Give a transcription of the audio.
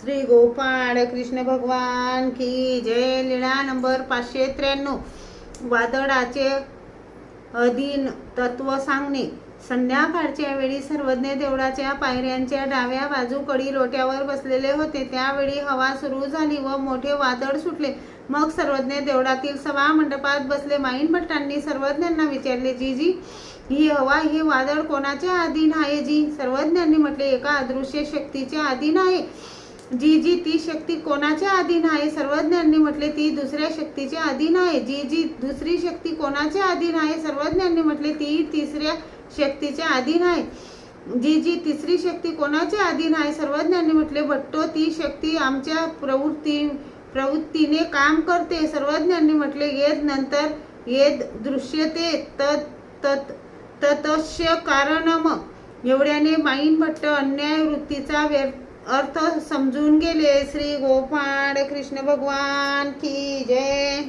श्री गोपाळ कृष्ण भगवान की जय. लीळा नंबर 593. वादळाचे अधीन तत्व सांगणे. संध्याकाळच्या वेळी सर्वज्ञ देवळाच्या पायऱ्यांच्या डाव्या बाजू कडी लोट्यावर बसलेले होते. त्यावेळी हवा सुरू झाली व मोठे वादळ सुटले. मग सर्वज्ञ देवळातील सभा मंडपात बसले. माईन भट्टांनी सर्वज्ञांना विचारले, जी ही हवा, हे वादळ कोणाच्या अधीन आहे? जी सर्वज्ञांनी म्हटले, एका अदृश्य शक्तीच्या अधीन आहे. जी ती शक्ती कोणाच्या अधीन आहे? सर्वज्ञांनी म्हटले, ती दुसऱ्या शक्तीच्या अधीन आहे. जी दुसरी शक्ती कोणाच्या अधीन आहे? सर्वज्ञांनी म्हटले, ती तिसऱ्या शक्तीच्या अधीन आहे. जी तिसरी शक्ती कोणाच्या अधीन आहे? सर्वज्ञांनी म्हटले, भट्टो, ती शक्ती आमच्या प्रवृत्तीने काम करते. सर्वज्ञांनी म्हटले, येद नंतर येद दृश्यते ततस्य कारणम. एवढ्याने माईन भट्ट अन्याय वृत्तीचा अर्थ समजून गेले. श्री गोपाळ कृष्ण भगवान की जय.